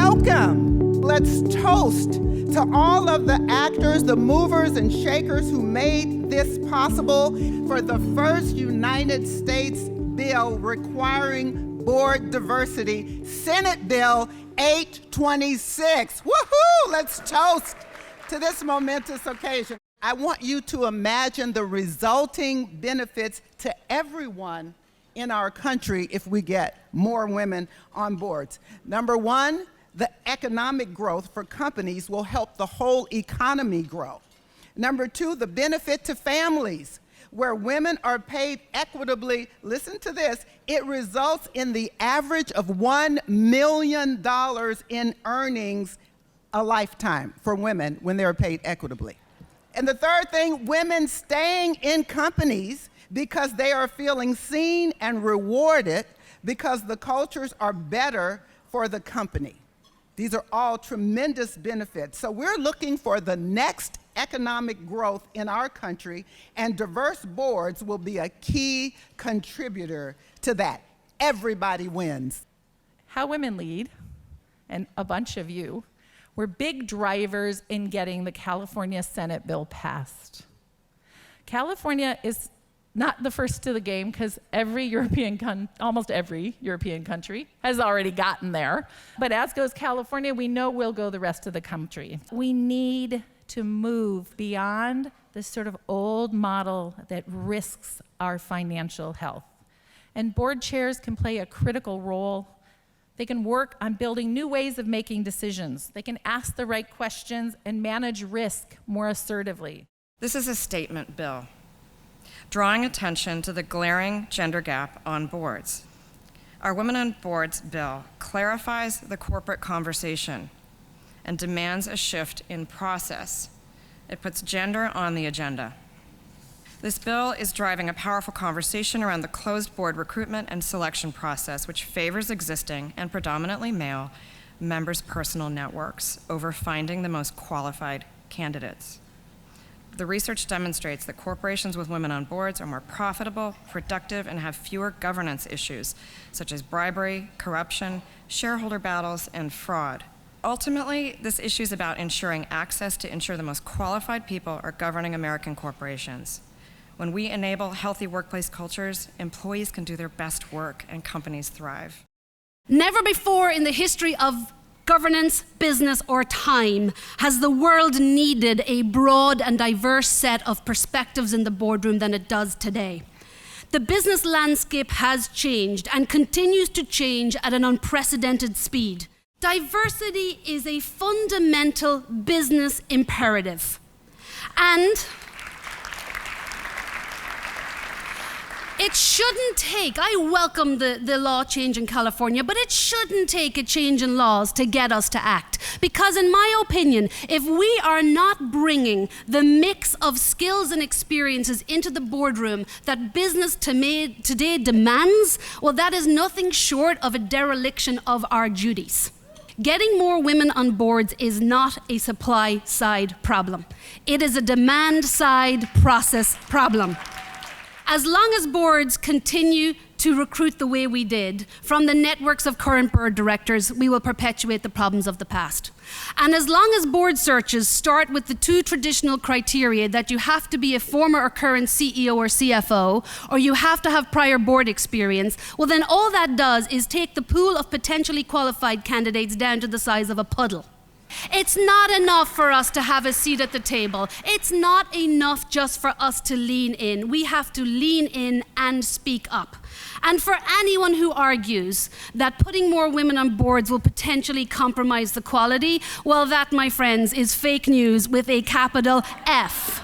welcome. Let's toast to all of the actors, the movers and shakers who made this possible for the first United States bill requiring board diversity, Senate Bill 826. Woohoo! Let's toast to this momentous occasion. I want you to imagine the resulting benefits to everyone in our country if we get more women on boards. Number one, the economic growth for companies will help the whole economy grow. Number two, the benefit to families, where women are paid equitably. Listen to this, it results in the average of $1 million in earnings a lifetime for women when they're paid equitably. And the third thing, women staying in companies because they are feeling seen and rewarded because the cultures are better for the company. These are all tremendous benefits. So we're looking for the next economic growth in our country, and diverse boards will be a key contributor to that. Everybody wins. How Women Lead, and a bunch of you, were big drivers in getting the California Senate bill passed. California is not the first to the game because almost every European country has already gotten there. But as goes California, we know we'll go the rest of the country. We need to move beyond this sort of old model that risks our financial health. And board chairs can play a critical role. They can work on building new ways of making decisions. They can ask the right questions and manage risk more assertively. This is a statement bill, drawing attention to the glaring gender gap on boards. Our Women on Boards bill clarifies the corporate conversation and demands a shift in process. It puts gender on the agenda. This bill is driving a powerful conversation around the closed board recruitment and selection process, which favors existing and predominantly male members' personal networks over finding the most qualified candidates. The research demonstrates that corporations with women on boards are more profitable, productive, and have fewer governance issues, such as bribery, corruption, shareholder battles, and fraud. Ultimately, this issue is about ensuring access to ensure the most qualified people are governing American corporations. When we enable healthy workplace cultures, employees can do their best work and companies thrive. Never before in the history of governance, business, or time has the world needed a broad and diverse set of perspectives in the boardroom than it does today. The business landscape has changed and continues to change at an unprecedented speed. Diversity is a fundamental business imperative. And it shouldn't take, I welcome the law change in California, but it shouldn't take a change in laws to get us to act. Because in my opinion, if we are not bringing the mix of skills and experiences into the boardroom that business today demands, well, that is nothing short of a dereliction of our duties. Getting more women on boards is not a supply side problem. It is a demand side process problem. As long as boards continue to recruit the way we did from the networks of current board directors, we will perpetuate the problems of the past. And as long as board searches start with the two traditional criteria that you have to be a former or current CEO or CFO, or you have to have prior board experience, well then all that does is take the pool of potentially qualified candidates down to the size of a puddle. It's not enough for us to have a seat at the table. It's not enough just for us to lean in. We have to lean in and speak up. And for anyone who argues that putting more women on boards will potentially compromise the quality, well, that, my friends, is fake news with a capital F.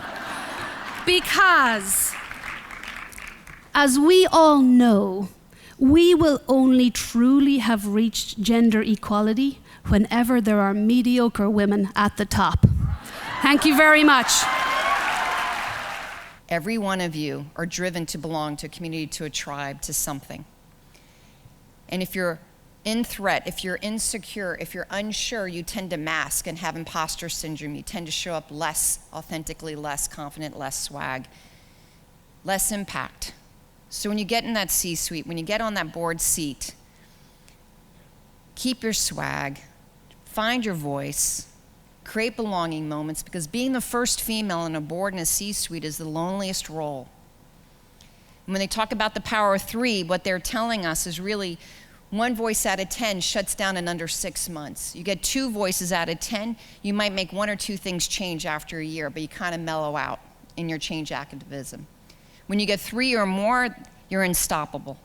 Because, as we all know, we will only truly have reached gender equality whenever there are mediocre women at the top. Thank you very much. Every one of you are driven to belong to a community, to a tribe, to something. And if you're in threat, if you're insecure, if you're unsure, you tend to mask and have imposter syndrome. You tend to show up less authentically, less confident, less swag, less impact. So when you get in that C-suite, when you get on that board seat, keep your swag, find your voice, create belonging moments, because being the first female on a board in a C-suite is the loneliest role. And when they talk about the power of 3, what they're telling us is really 1 voice out of 10 shuts down in under 6 months. You get 2 voices out of 10, you might make 1 or 2 things change after a year, but you kind of mellow out in your change activism. When you get 3 or more, you're unstoppable.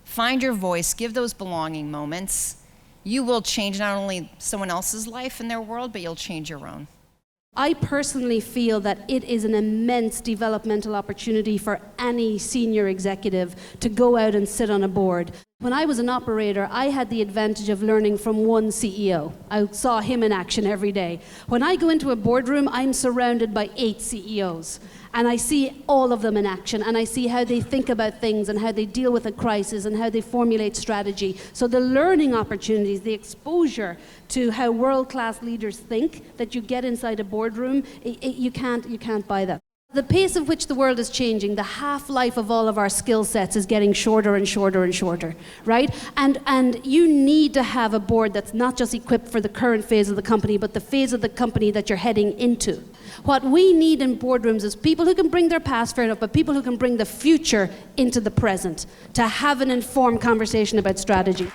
Find your voice, give those belonging moments. You will change not only someone else's life in their world, but you'll change your own. I personally feel that it is an immense developmental opportunity for any senior executive to go out and sit on a board. When I was an operator, I had the advantage of learning from one CEO. I saw him in action every day. When I go into a boardroom, I'm surrounded by 8 CEOs. And I see all of them in action, and I see how they think about things and how they deal with a crisis and how they formulate strategy. So the learning opportunities, the exposure to how world-class leaders think that you get inside a boardroom, you can't buy that. The pace of which the world is changing, the half-life of all of our skill sets is getting shorter and shorter and shorter, right? And you need to have a board that's not just equipped for the current phase of the company, but the phase of the company that you're heading into. What we need in boardrooms is people who can bring their past, fair enough, but people who can bring the future into the present, to have an informed conversation about strategy.